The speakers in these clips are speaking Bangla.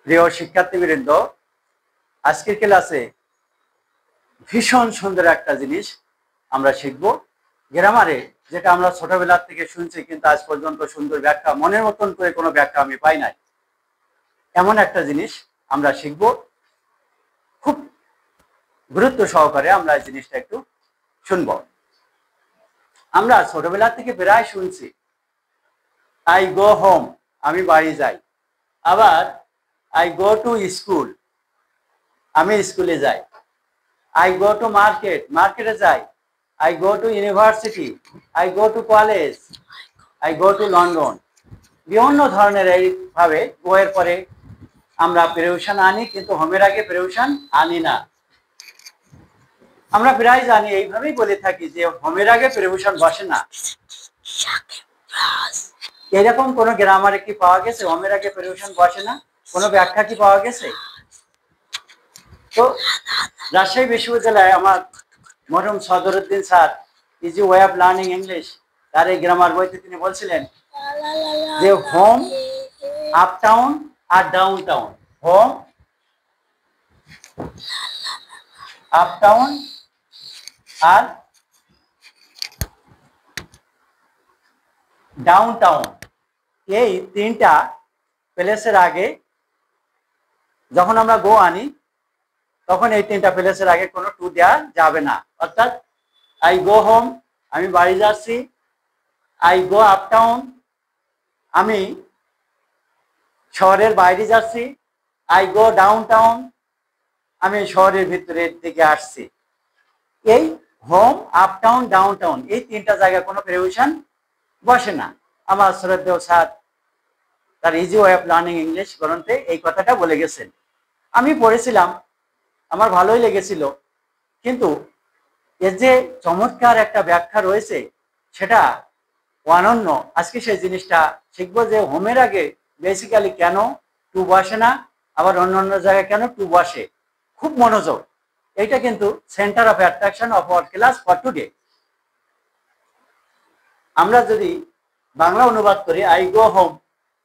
প্রিয় শিক্ষার্থীবৃন্দ, আজকের ক্লাসে ভীষণ সুন্দর একটা জিনিস আমরা শিখব। গ্রামারে যেটা আমরা ছোটবেলা থেকে শুনছি, কিন্তু আজ পর্যন্ত সুন্দর ব্যাখ্যা, মনের মতন করে কোনো ব্যাখ্যা আমি পাই নাই। এমন একটা জিনিস আমরা শিখব, খুব গুরুত্ব সহকারে আমরা এই জিনিসটা একটু শুনব। আমরা ছোটবেলা থেকে প্রায় শুনছি আই গো হোম, আমি বাড়ি যাই। আবার আই গো টু স্কুল, আমি স্কুলে যাই। I go to market, মার্কেটে যাই। I go to university, I go to college, I go to London। বিভিন্ন ধরনের এইভাবে গো এর পরে আমরা প্রিপোজিশন আনি, কিন্তু হোমের আগে প্রিপোজিশন আনি না। আমরা প্রায় জানি, এইভাবেই বলে থাকি যে হোমের আগে প্রিপোজিশন বসে না। এরকম কোন গ্রামারে কি পাওয়া গেছে হোমের আগে প্রিপোজিশন বসে না? কোনো ব্যাখ্যা কি পাওয়া গেছে? তো রাজশাহী বিশ্ববিদ্যালয়ে আমার মরহুম Sadruddin sir, easy way of learning English, তার এই গ্রামার বইতে তিনি বলছিলেন যে হোম, আপ টাউন আর down town. Home, up town আর ডাউন টাউন, এই তিনটা প্লেসের আগে যখন আমরা গো আনি, তখন এই তিনটা প্লেসের আগে কোনো টু দেওয়া যাবে না। অর্থাৎ আই গো হোম, আমি বাড়ি যাচ্ছি। আই গো আপ টাউন, আমি শহরের বাইরে যাচ্ছি। আই গো ডাউন টাউন, আমি শহরের ভিতরের দিকে আসছি। এই home, up town, down town, এই তিনটা জায়গায় কোনো প্রিপোজিশন বসে না। আমার শ্রদ্ধেয় স্যার তার easy way of learning English গ্রন্থে এই কথাটা বলে গেছেন। আমি পড়েছিলাম, আমার ভালোই লেগেছিল, কিন্তু এর যে চমৎকার একটা ব্যাখ্যা রয়েছে সেটা অনন্য। আজকে সেই জিনিসটা শিখবো যে হোমের আগে বেসিক্যালি কেন টু বসে না, আবার অন্য জায়গায় কেন টু বসে। খুব মনোযোগ, এইটা কিন্তু centre of attraction of our class for today. আমরা যদি বাংলা অনুবাদ করি, আই গো হোম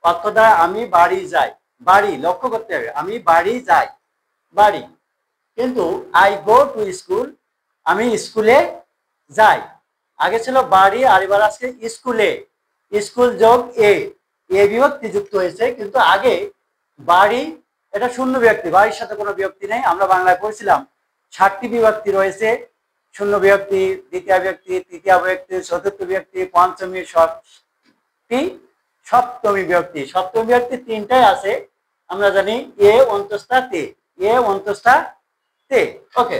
অর্থটা আমি বাড়ি যাই। বাড়ি, লক্ষ্য করতে হবে, আমি বাড়ি যাই, বাড়ি। কিন্তু আই গো টু স্কুল, আমি স্কুলে যাই। আগে ছিল বাড়ি, আর এবার আজকে স্কুলে। স্কুল যোগ এ, এ বিভক্তি যুক্ত হয়েছে, কিন্তু আগে বাড়ি এটা শূন্য বিভক্তি, বাড়ির সাথে কোনো বিভক্তি নেই। আমরা বাংলায় পড়ছিলাম 7টি বিভক্তি রয়েছে, শূন্য বিভক্তি, দ্বিতীয় বিভক্তি, তৃতীয় বিভক্তি, চতুর্থ বিভক্তি, পঞ্চমী, ষষ্ঠী, সপ্তমী বিভক্তি। সপ্তমী বিভক্তি তিনটাই আছে, আমরা জানি এ অন্তস্থা তে, এ অন্তস্থা তে। ওকে,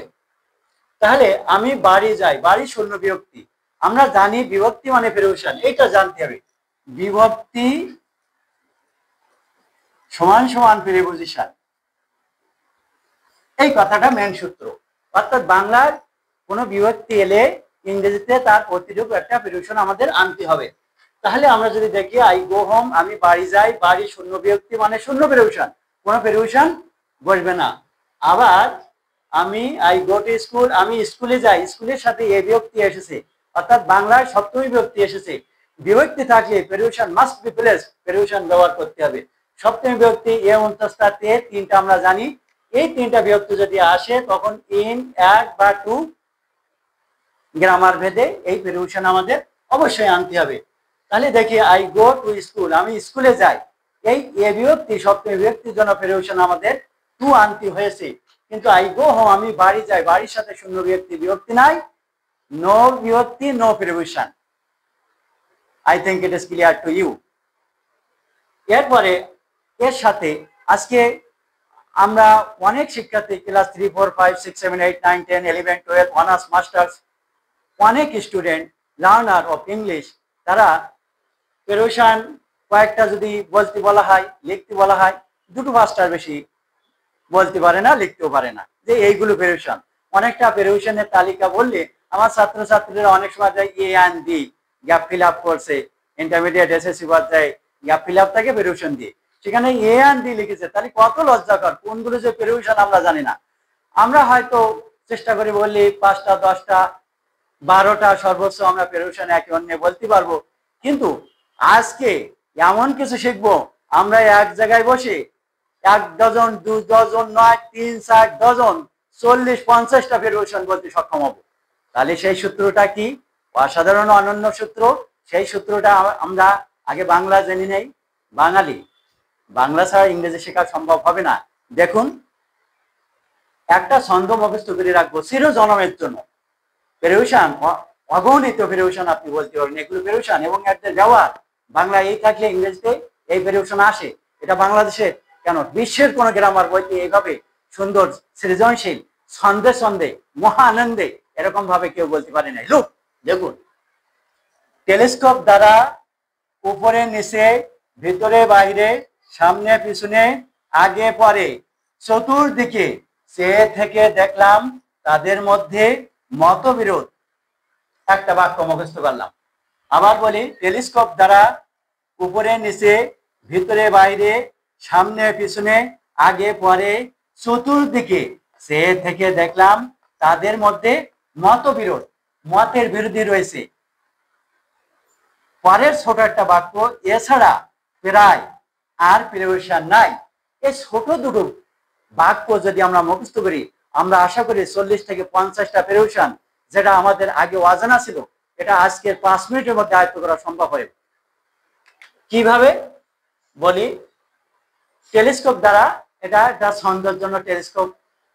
তাহলে আমি বাড়ি যাই, বাড়ি শূন্য বিভক্তি। আমরা জানি বিভক্তি মানে প্রিপোজিশন, এটা জানতে হবে। বিভক্তি সমান সমান প্রিপোজিশন, এই কথাটা মেন সূত্র। অর্থাৎ বাংলার কোনো বিভক্তি এলে ইংরেজিতে তার প্রতিরূপ একটা প্রিপোজিশন আমাদের আনতে হবে। তাহলে আমরা যদি দেখি আই গো হোম, আমি বাড়ি যাই, বাড়ি শূন্য বিভক্তি মানে শূন্য প্রিপোজিশন, কোনো প্রিপোজিশন বসবে না। আবার আমি আই গো টু স্কুল, আমি স্কুলে যাই, স্কুলের সাথে এ বিভক্তি এসেছে, অর্থাৎ বাংলায় সপ্তমী বিভক্তি এসেছে। বিভক্তি থাকলে preposition must be placed, preposition ব্যবহার করতে হবে। সপ্তমী বিভক্তি এ অন্তস্থা তে, তিনটা আমরা জানি। এই তিনটা বিভক্তি যদি আসে, তখন ইন, এক বা টু, গ্রামার ভেদে এই প্রিপোজিশন আমাদের অবশ্যই আনতে হবে। তাহলে দেখি আই গো টু স্কুল, আমি স্কুলে যাই, এই এ বিভক্তি সপ্তমী বিভক্তির জন্য প্রিপোজিশন আমাদের টু আনতে হয়েছে। কিন্তু আই গো হোম, আমি বাড়ি যাই, বাড়ির সাথে শূন্য বিভক্তি, বিভক্তি নাই, নো বিভক্তি, no preposition. I think it is clear to you. এরপরে এর সাথে আজকে আমরা অনেক শিক্ষার্থী ক্লাস 3, 4, 5, 6, 7, 8, 9, 10, 11, 12, অনার্স, মাস্টার্স, অনেক স্টুডেন্ট লার্নার অফ ইংলিশ, তারা প্রিপোজিশন কয়েকটা যদি বলতে বলা হয়, লিখতে বলা হয়, দুটো পাঁচটার বেশি বলতে পারে না, লিখতেও পারে না, যে এইগুলো প্রিপোজিশন। অনেকটা প্রিপোজিশনের তালিকা বললে আমার ছাত্রছাত্রীরা অনেক সময় যায় A and B, gap fill up করছে, ইন্টারমিডিয়েট এসএসসি পর্যায়ে গ্যাপ ফিল আপ থেকে প্রিপোজিশন দিয়ে, সেখানে এ অ্যান্ড বি লিখেছে। তাহলে কত লজ্জাকর, কোনগুলো যে প্রিপোজিশন আমরা জানি না। আমরা হয়তো চেষ্টা করি বললি 5টা, 10টা, 12টা সর্বোচ্চ আমরা প্রিপোজিশন একে অন্য বলতে পারবো। কিন্তু আজকে এমন কিছু শিখবো, আমরা এক জায়গায় বসে 1 ডজন 2 ডজন নয় 3 4 ডজন 40-50টা ভেরিয়েশন বলতে সক্ষম হব। তাহলে সেই সূত্রটা কি? অসাধারণ অনন্য সূত্র। সেই সূত্রটা আমরা আগে বাংলা জেনে নেই। বাঙালি বাংলা ছাড়া ইংরেজি শেখা সম্ভব হবে না। দেখুন, একটা ছন্দ মুখস্থ করে রাখবো চির জনমের জন্য। ভেরিয়েশন, অগণিত ভেরিয়েশন আপনি বলতে পারেন, এগুলো ভেরিয়েশন এবং এদের ব্যবহার বাংলা এই থাকলে ইংরেজিতে এই ভেরিয়েশন আসে। এটা বাংলাদেশের কেন, বিশ্বের কোন গ্রামার বইতে এইভাবে সুন্দর সৃজনশীল ছন্দে ছন্দে মহা আনন্দে এরকম ভাবে কেউ বলতে পারে নাই। লুক, দেখুন, টেলিস্কোপ দ্বারা উপরে নিচে ভিতরে বাইরে সামনে পিছনে আগে পরে চতুর্দিকে চেয়ে থেকে দেখলাম তাদের মধ্যে মতবিরোধ। একটা বাক্য মুখস্থ করলাম। আবার বলি, টেলিস্কোপ দ্বারা উপরে নিচে ভিতরে বাইরে সামনে পিছনে আগে পরে চতুর্দিকে চেয়ে থেকে দেখলাম তাদের মধ্যে মতবিরোধ, মতের বিরোধী রয়েছে। পরের ছোট একটা বাক্য, এছাড়া প্রায় আর প্রিপারেশন নাই। এই ছোট দুটো বাক্য যদি আমরা মুখস্থ করি, আমরা আশা করি 40 থেকে 50টা প্রিপারেশন, যেটা আমাদের আগে অজানা ছিল, এটা আজকের 5 মিনিটের মধ্যে আয়ত্ত করা সম্ভব হয়। কিভাবে বলি, টেলিস্কোপ দ্বারা, এটা একটা ছন্দের জন্য টেলিস্কোপ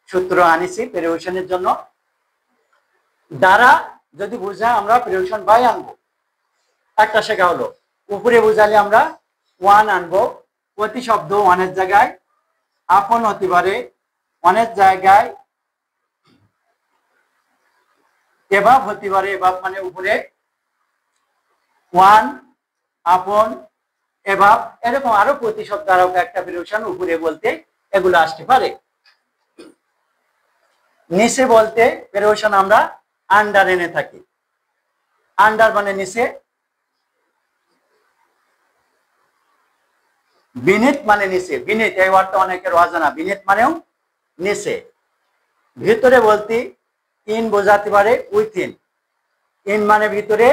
সূত্র আনিছি প্রিপারেশনের জন্য। দ্বারা যদি বুঝায় আমরা প্রিপারেশন বাই আনবো। একটা শেখা হলো, উপরে বুঝালে আমরা ওয়ান আনবো। প্রতি শব্দ ওয়ানের জায়গায় আপন হতে পারে, অনেক জায়গায় এভাব হতে পারে। এভাব মানে উপরে, ওয়ান, আপন, এভাব, এরকম আরো প্রতি শব্দ আরো একটা প্রিপারেশন উপরে বলতে এগুলো আসতে পারে। নিচে বলতে প্রিপারেশন আমরা আন্ডার এনে থাকি। আন্ডার মানে নিচে, বিনিত মানে নিচে। বিনিত এই ওয়ার্ডটা অনেকের অজানা, বিনিত মানেও নিচে। ভিতরে বলতে ইন বোঝাতে পারে উইথিন। ইন মানে ভিতরে,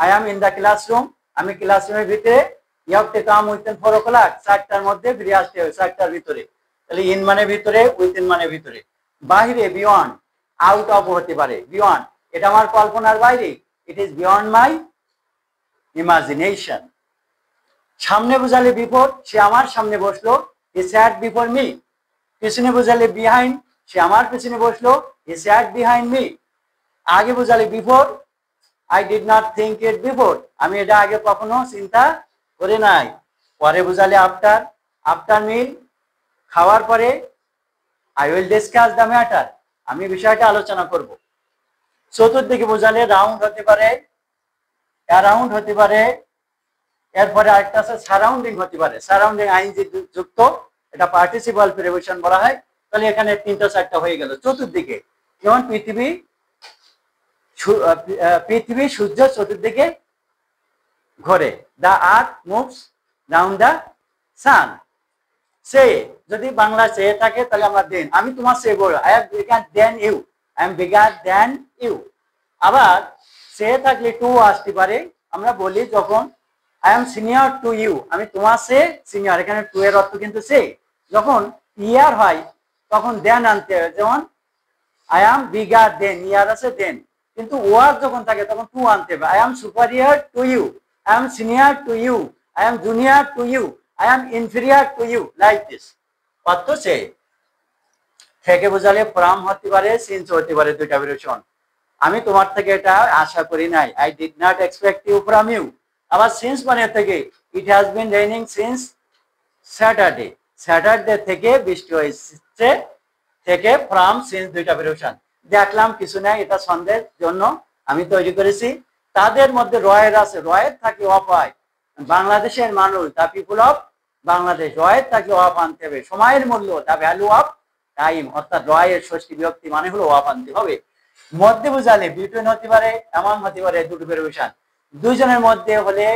I am in the classroom, আমি ক্লাসরুমের ভিতরে। You have to come within 4 o'clock, 4টার মধ্যে ফিরে আসতে হবে, 4টার ভিতরে। তাহলে ইন মানে ভিতরে, উইথিন মানে ভিতরে। বাহিরে বিয়ন্ড, আউট অফ হতে পারে। বিয়ন্ড, এটা আমার কল্পনার বাইরে, it is beyond my imagination. সামনে বোঝালে বিফোর, সে আমার সামনে বসলো, হি স্যাট বিফোর মি। পিছনে বোঝালে বিহাইন্ড, সে আমার পিছনে বসলো, হি স্যাট বিহাইন্ড মি। আগে বোঝালে before, I did not think it before, আমি এটা আগে কখনো চিন্তা করে নাই। পরে বোঝালে আফটার, আফটার মিল, খাওয়ার পরে, I will discuss the matter, আমি বিষয়টা আলোচনা করব। চতুর্দিকে বোঝালে রাউন্ড হতে পারে, অ্যারাউন্ড হতে পারে। এরপরে আরেকটা আছে সারাউন্ডিং হতে পারে। সারাউন্ডিং আইনজি যুক্ত, এটা পার্টিসিপাল প্রিপারেশন বলা হয়। তাহলে এখানে 3টা 4টা হয়ে গেল। চতুর্দিকে, যেমন পৃথিবী সূর্য চতুর্দিকে ঘোরে। The earth moves round the sun. সে যদি বাংলা সে থাকে তাহলে আমরা দেন, আমি তোমার সে বড়, I am bigger than you, I am bigger than you. আবার সে থাকলে টু আসতে পারে। আমরা বলি যখন I am senior to you, আমি তোমার সে সিনিয়র, এখানে টু এর অর্থ কিন্তু সে। যখন ইয়ার হয় তখন দেন আনতে হবে, যেমন আই এম বিগার দেন, ইয়ার আছে দেন, কিন্তু ওয়ার যখন থাকে তখন টু আনতে হবে। I am superior to you, I am senior to you, I am junior to you, I am inferior to you, like this. অর্থ সে। থেকে বোঝালে ফ্রম হতে পারে, সিন্স হতে পারে, দুইটা ভেরিয়েশন। আমি তোমার থেকে এটা আশা করি নাই, I did not expect you from you. আবার সিন্স মানে থেকে, it has been raining since Saturday, Saturday থেকে বৃষ্টি হয়েছে। থেকে ফ্রম সিন্স, দুইটা ভেরিয়েশন। দেখলাম কিছু নাই, এটা ছন্দের জন্য আমি তৈরি করেছি। তাদের মধ্যে রয়ের আছে, রয়ের থাকে অফ হয়। বাংলাদেশের মানুষ, দ্য পিপুল অফ বাংলাদেশ, রয়ের থাকে অফ আনতে হবে। সময়ের মূল্য, দ্য ভ্যালু অফ টাইম, অর্থাৎ রয়ের ষষ্ঠী বিভক্তি মানে হলো অফ আনতে হবে। মধ্যে বোঝালে বিটুইন হতে পারে, এমন হতে পারে, দুটো ভেরিয়েশন। দুইজনের মধ্যে হলে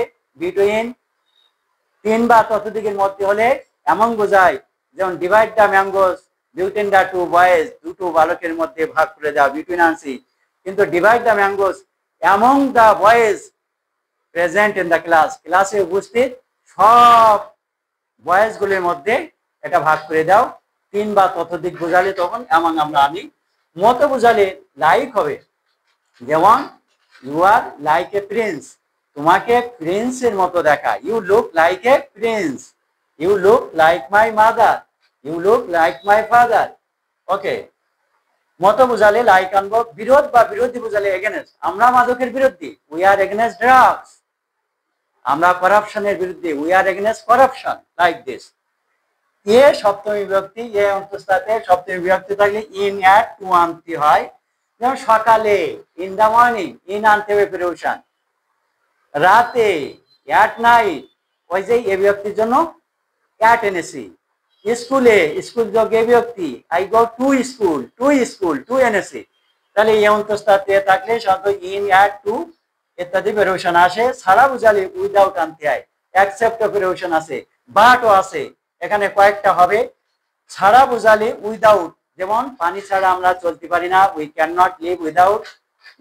বিটুইন, 3 বা ততোধিকের মধ্যে হলে এমন বোঝায়, যেমন divide the mangoes between the two boys, দুটো বালকের মধ্যে ভাগ করে দেওয়া, বিটুইন আনছি। কিন্তু divide the mangoes among the boys present in the class, ক্লাসে উপস্থিত সব বয়েজ গুলির মধ্যে এটা ভাগ করে দাও, 3 বা ততোধিক বোঝালে তখন এমন আমরা আনি। মত বোঝালে লাইক হবে, যেমন you are like a prince, তোমাকে প্রিন্সের মতো দেখা, you look like a prince, you look like my mother, you look like my father. Okay, মত বোঝালে লাইক আনবো। বিরোধ বা বিরোধী বোঝালে এগেনস্ট, আমরা মাদকের বিরোধী, উই আর এগেনস্ট ড্রাগস। আমরা করাপশনের বিরুদ্ধে, we are against corruption, like this. এ সপ্তমী বিভক্তি, এ অন্তস্থাতে সপ্তমী বিভক্তি থাকলে ইন অ্যাট টু আনতে হয়। যেমন সকালে, ইন দা মর্নিং, ইন আনতে হবে প্রিপোজিশন। রাতে, অ্যাট নাইট, ওই যে এ বিভক্তির জন্য অ্যাট এনেছি। স্কুলে, স্কুল যোগ এ বিভক্তি, I go to school, to school, to এনেছি। তাহলে এ অন্তস্থাতে থাকলে সাধারণত ইন অ্যাট টু ইত্যাদি প্রিপোজিশন আসে। ছাড়া বুঝালে উইদাউট আনতে হয়। অ্যাকসেপ্ট প্রিপোজিশন আছে, বাটও আছে, এখানে কয়েকটা হবে। ছাড়া বুঝালে উইদাউট, যেমন পানি ছাড়া আমরা চলতে পারি না, we can not live without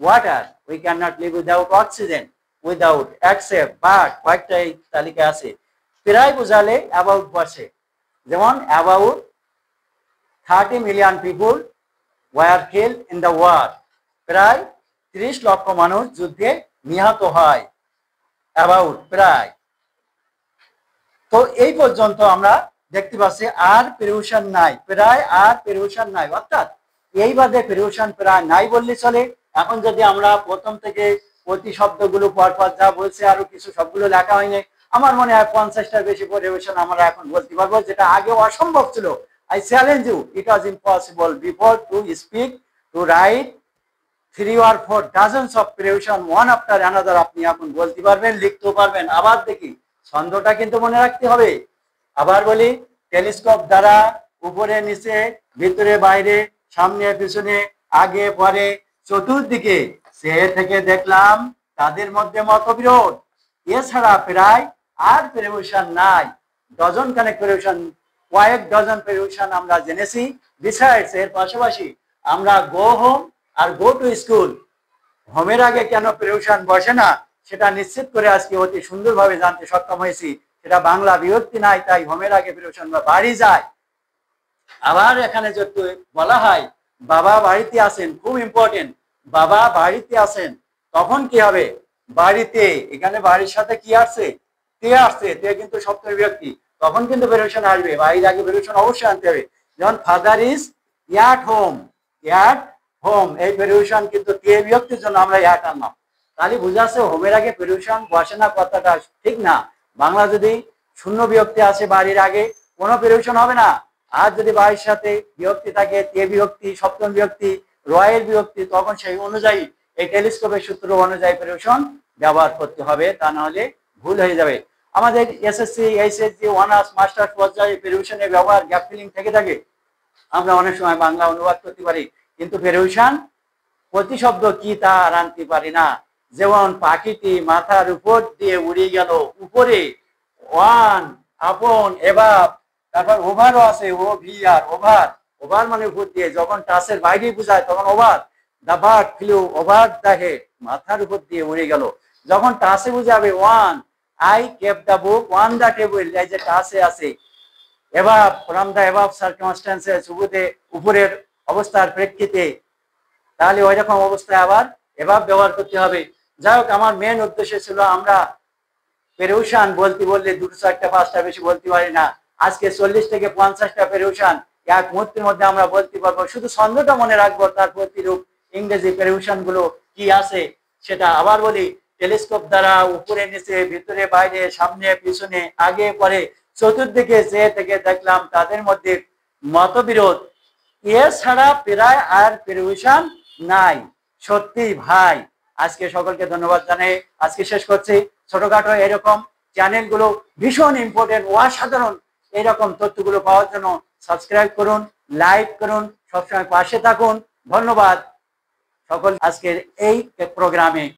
water, we can not live without oxygen, without, accept, but, কয়েকটা এই তালিকায় আছে। প্রায় বুঝালে অ্যাবাউট বসে, যেমন about 30 million people were killed in the war, প্রায় 30 লক্ষ মানুষ যুদ্ধে নিহত হয়, অ্যাবাউট, প্রায়। তো এই পর্যন্ত আমরা দেখতে পাচ্ছি আর প্রিপোজিশন নাই, প্রায় আর প্রিপোজিশন নাই, অর্থাৎ এই বাদে প্রিপোজিশন প্রায় নাই বললে চলে। এখন যদি আমরা প্রথম থেকে প্রতি শব্দগুলো পরপর যা বলছে, আরো কিছু সবগুলো লেখা হয়নি, আমার মনে হয় 50টার বেশি প্রিপোজিশন আমরা এখন বলতে পারবো, যেটা আগে অসম্ভব ছিল। I challenge you, it was impossible before to speak, to write 3 or 4 dozens of preposition one after another। আপনি এখন বলতে পারবেন, লিখতেও পারবেন। আবার দেখি, ছন্দটা কিন্তু মনে রাখতে হবে। আবার বলি, টেলিস্কোপ দ্বারা উপরে নিচে, ভিতরে বাইরে, সামনে পিছনে, আগে পরে, চতুর্দিকে সে থেকে দেখলাম তাদের মধ্যে মতবিরোধ। এছাড়া প্রায় আর প্রিপোজিশন নাই। ডজন খানেক প্রিপোজিশন, কয়েক ডজন প্রিপোজিশন আমরা জেনেছি। বিসাইডস, এর পাশাপাশি আমরা গো হোম আর গো টু স্কুল, হোমের আগে কেন প্রিপোজিশন বসে না সেটা নিশ্চিত করে আজকে অতি সুন্দরভাবে জানতে সক্ষম হয়েছি। সেটা বাংলা বিভক্তি নাই, তাই হোমের আগে প্রিপোজিশন বা বাড়ি যায়। আবার এখানে যদি বলা হয় বাবা বাড়িতে আছেন, খুব ইম্পর্টেন্ট, বাবা বাড়িতে আছেন, তখন কি হবে? বাড়িতে, এখানে বাড়ির সাথে কি আসছে? তে আসছে, তে কিন্তু সপ্তমী বিভক্তি, তখন কিন্তু প্রিপোজিশন আসবে, বাড়ির আগে প্রিপোজিশন অবশ্যই আনতে হবে। যেমন father is at home, at home, এই প্রিপোজিশন কিন্তু তে বিভক্তির জন্য আমরা অ্যাট আনলাম। তাহলে বুঝা যাচ্ছে হোমের আগে প্রিপোজিশন বসে না, কথাটা ঠিক না। বাংলা যদি শূন্য বিভক্তি আসে বাড়ির আগে, কোনো প্রিপোজিশন হবে না। আর যদি বাড়ির সাথে বিভক্তি থাকে, তে বিভক্তি, সপ্তম বিভক্তি, রয়ের বিভক্তি, তখন সেই অনুযায়ী এই টেলিস্কোপের সূত্র অনুযায়ী প্রিপোজিশন ব্যবহার করতে হবে, তা না হলে ভুল হয়ে যাবে। আমাদের এসএসসি, এইচএসসি, অনার্স, মাস্টার্স পর্যায়ে প্রিপোজিশনের ব্যবহার গ্যাপ ফিলিং থেকে থাকে, আমরা অনেক সময় বাংলা অনুবাদ করতে পারি, কিন্তু প্রিপোজিশন প্রতিশব্দ কি তা আনতে পারি না। যেমন পাখিটি মাথার উপর দিয়ে উড়ে গেল, উপরে, ওয়ান, আপন, এবার, তারপর ওভারও আছে, O V R, over, over মানে উপর দিয়ে, যখন টাসের বাইরে বোঝায় তখন over. The bird flew over the head, মাথার উপর দিয়ে উড়ে গেল। যখন টাসে বুঝাবে on, I kept the book on the table, এই যে টাসে আছে। এবার ফ্রম দা এবাভ সার্কামস্ট্যান্সেস, উপরের অবস্থার প্রেক্ষিতে, তাহলে ওই রকম অবস্থায় আবার এভাব ব্যবহার করতে হবে। যাই হোক, আমার মেন উদ্দেশ্য ছিল আমরা প্রিপোজিশন বলতে বললে 2, 4, 5টা বেশি বলতে পারি না। আজকে 40 থেকে 50টা প্রিপোজিশন এক মুহূর্তের মধ্যে আমরা বলতে পারবো। শুধু ছন্দটা মনে রাখবো, তার প্রতিরূপ ইংরেজি প্রিপোজিশন গুলো কি আছে সেটা। আবার বলি, টেলিস্কোপ দ্বারা উপরে নিচে, ভিতরে বাইরে, সামনে পিছনে, আগে পরে, চতুর্দিকে যে থেকে দেখলাম তাদের মধ্যে মতবিরোধ। এছাড়া প্রায় আর প্রিপোজিশন নাই। সত্যি ভাই, আজকে সকলকে ধন্যবাদ জানাই আজকে শেষ করছি। ছোটখাটো এরকম চ্যানেলগুলো ভীষণ ইম্পর্টেন্ট, অসাধারণ এরকম তথ্যগুলো পাওয়ার জন্য সাবস্ক্রাইব করুন, লাইক করুন, সবসময় পাশে থাকুন। ধন্যবাদ সকল আজকের এই প্রোগ্রামে।